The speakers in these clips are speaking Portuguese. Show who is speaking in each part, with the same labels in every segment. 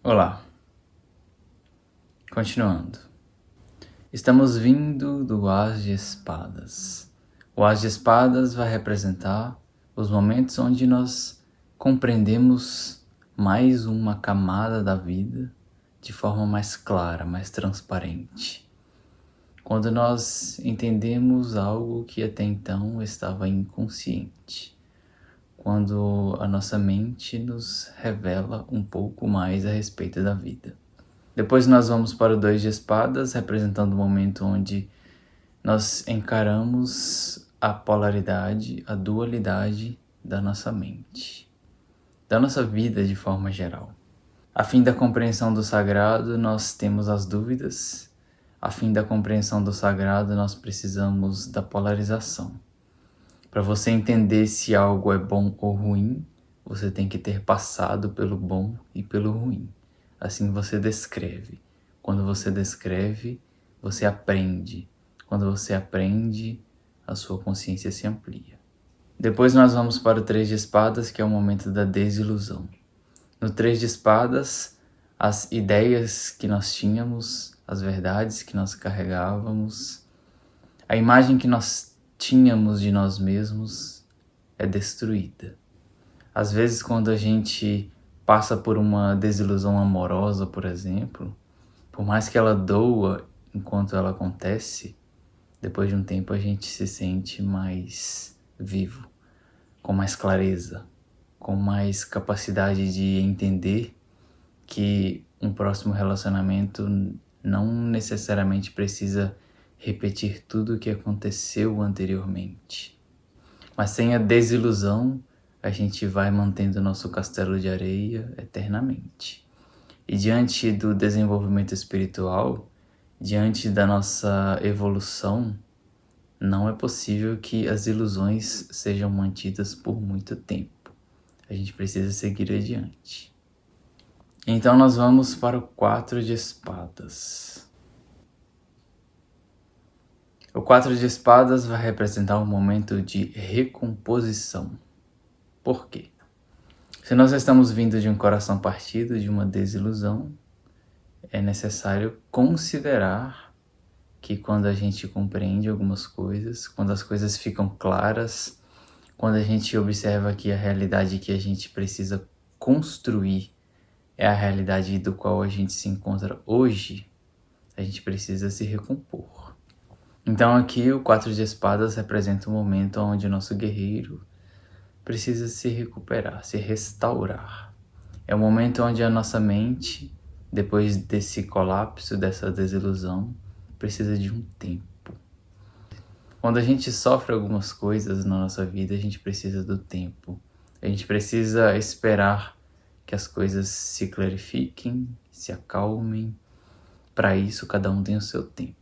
Speaker 1: Olá, continuando. Estamos vindo do As de Espadas. O As de Espadas vai representar os momentos onde nós compreendemos mais uma camada da vida de forma mais clara, mais transparente. Quando nós entendemos algo que até então estava inconsciente. Quando a nossa mente nos revela um pouco mais a respeito da vida. Depois nós vamos para o 2 de espadas, representando o momento onde nós encaramos a polaridade, a dualidade da nossa mente, da nossa vida de forma geral. A fim da compreensão do sagrado, nós temos as dúvidas. A fim da compreensão do sagrado, nós precisamos da polarização. Para você entender se algo é bom ou ruim, você tem que ter passado pelo bom e pelo ruim. Assim você descreve. Quando você descreve, você aprende. Quando você aprende, a sua consciência se amplia. Depois nós vamos para o 3 de espadas, que é o momento da desilusão. No 3 de espadas, as ideias que nós tínhamos, as verdades que nós carregávamos, a imagem que nós tínhamos de nós mesmos é destruída. Às vezes, quando a gente passa por uma desilusão amorosa, por exemplo, por mais que ela doa enquanto ela acontece, depois de um tempo a gente se sente mais vivo, com mais clareza, com mais capacidade de entender que um próximo relacionamento não necessariamente precisa repetir tudo o que aconteceu anteriormente. Mas sem a desilusão, a gente vai mantendo nosso castelo de areia eternamente. E diante do desenvolvimento espiritual, diante da nossa evolução, não é possível que as ilusões sejam mantidas por muito tempo. A gente precisa seguir adiante. Então nós vamos para o 4 de espadas. O 4 de espadas vai representar um momento de recomposição. Por quê? Se nós estamos vindo de um coração partido, de uma desilusão, é necessário considerar que quando a gente compreende algumas coisas, quando as coisas ficam claras, quando a gente observa que a realidade que a gente precisa construir é a realidade do qual a gente se encontra hoje, a gente precisa se recompor. Então aqui o 4 de espadas representa um momento onde o nosso guerreiro precisa se recuperar, se restaurar. É um momento onde a nossa mente, depois desse colapso, dessa desilusão, precisa de um tempo. Quando a gente sofre algumas coisas na nossa vida, a gente precisa do tempo. A gente precisa esperar que as coisas se clarifiquem, se acalmem. Para isso, cada um tem o seu tempo.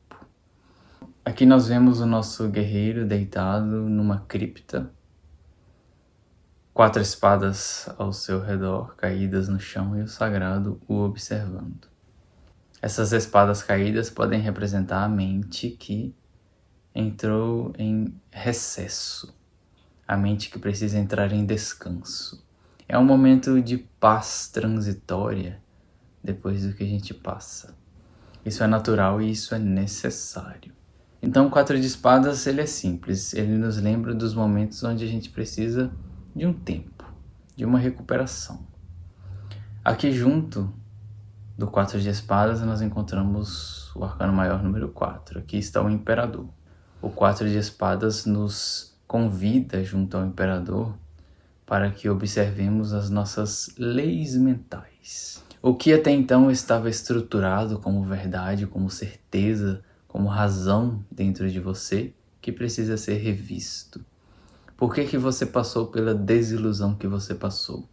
Speaker 1: Aqui nós vemos o nosso guerreiro deitado numa cripta, 4 espadas ao seu redor, caídas no chão, e o sagrado o observando. Essas espadas caídas podem representar a mente que entrou em recesso, a mente que precisa entrar em descanso. É um momento de paz transitória depois do que a gente passa. Isso é natural e isso é necessário. Então o 4 de espadas ele é simples, ele nos lembra dos momentos onde a gente precisa de um tempo, de uma recuperação. Aqui junto do 4 de espadas nós encontramos o arcano maior número 4, aqui está o imperador. O 4 de espadas nos convida junto ao imperador para que observemos as nossas leis mentais. O que até então estava estruturado como verdade, como certeza, como razão dentro de você, que precisa ser revisto. Por que você passou pela desilusão que você passou?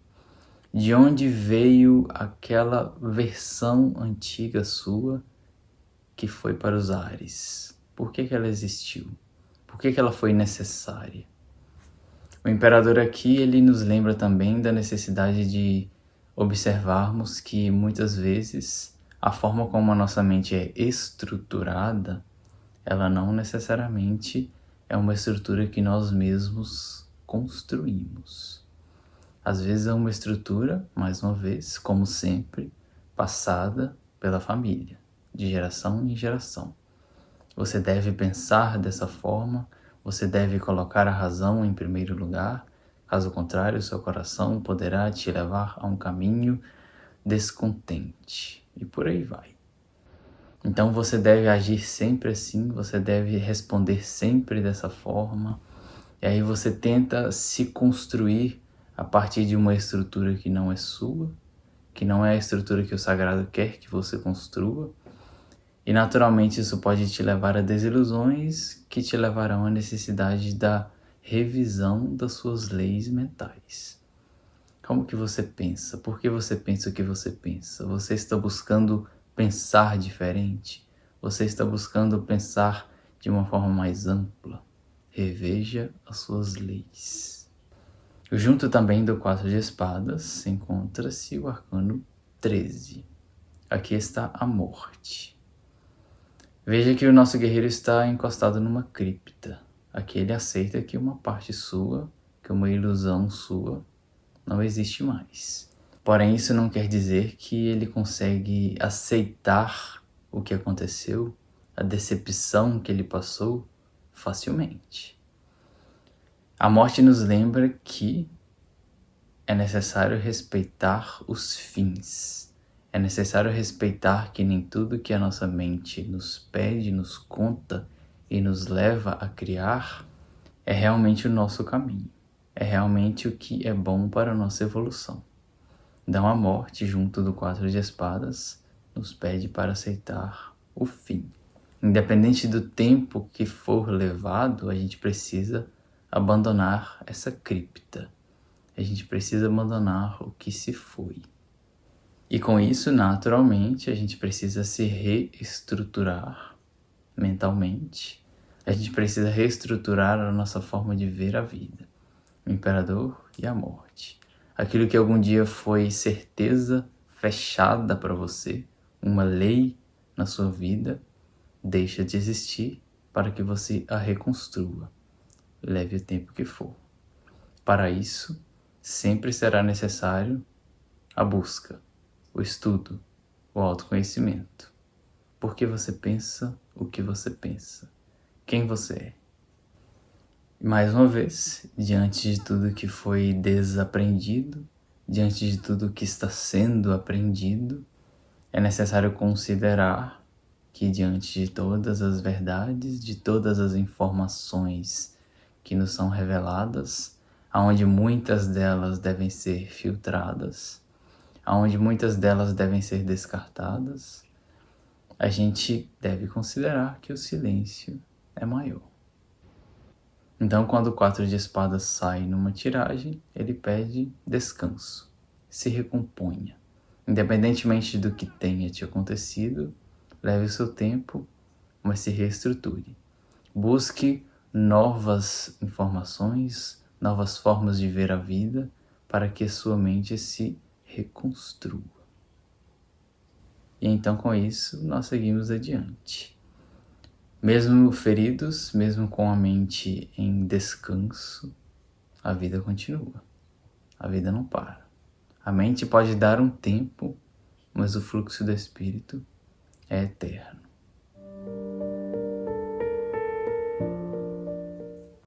Speaker 1: De onde veio aquela versão antiga sua que foi para os ares? Por que ela existiu? Por que ela foi necessária? O imperador aqui, ele nos lembra também da necessidade de observarmos que muitas vezes a forma como a nossa mente é estruturada, ela não necessariamente é uma estrutura que nós mesmos construímos. Às vezes é uma estrutura, mais uma vez, como sempre, passada pela família, de geração em geração. Você deve pensar dessa forma, você deve colocar a razão em primeiro lugar, caso contrário, seu coração poderá te levar a um caminho descontente, e por aí vai. Então você deve agir sempre assim, você deve responder sempre dessa forma, e aí você tenta se construir a partir de uma estrutura que não é sua, que não é a estrutura que o sagrado quer que você construa, e naturalmente isso pode te levar a desilusões que te levarão à necessidade da revisão das suas leis mentais. Como que você pensa? Por que você pensa o que você pensa? Você está buscando pensar diferente? Você está buscando pensar de uma forma mais ampla? Reveja as suas leis. Junto também do 4 de espadas encontra-se o arcano 13. Aqui está a morte. Veja que o nosso guerreiro está encostado numa cripta. Aqui ele aceita que uma parte sua, que uma ilusão sua, não existe mais. Porém, isso não quer dizer que ele consegue aceitar o que aconteceu, a decepção que ele passou, facilmente. A morte nos lembra que é necessário respeitar os fins. É necessário respeitar que nem tudo que a nossa mente nos pede, nos conta e nos leva a criar é realmente o nosso caminho. É realmente o que é bom para a nossa evolução. Então a morte, junto do 4 de espadas, nos pede para aceitar o fim. Independente do tempo que for levado, a gente precisa abandonar essa cripta. A gente precisa abandonar o que se foi. E com isso, naturalmente, a gente precisa se reestruturar mentalmente. A gente precisa reestruturar a nossa forma de ver a vida, o imperador e a morte. Aquilo que algum dia foi certeza fechada para você, uma lei na sua vida, deixa de existir para que você a reconstrua. Leve o tempo que for. Para isso, sempre será necessário a busca, o estudo, o autoconhecimento. Por que você pensa o que você pensa? Quem você é? Mais uma vez, diante de tudo que foi desaprendido, diante de tudo que está sendo aprendido, é necessário considerar que diante de todas as verdades, de todas as informações que nos são reveladas, aonde muitas delas devem ser filtradas, aonde muitas delas devem ser descartadas, a gente deve considerar que o silêncio é maior. Então, quando o 4 de espadas sai numa tiragem, ele pede descanso, se recomponha. Independentemente do que tenha te acontecido, leve o seu tempo, mas se reestruture. Busque novas informações, novas formas de ver a vida, para que a sua mente se reconstrua. E então com isso nós seguimos adiante. Mesmo feridos, mesmo com a mente em descanso, a vida continua. A vida não para. A mente pode dar um tempo, mas o fluxo do espírito é eterno.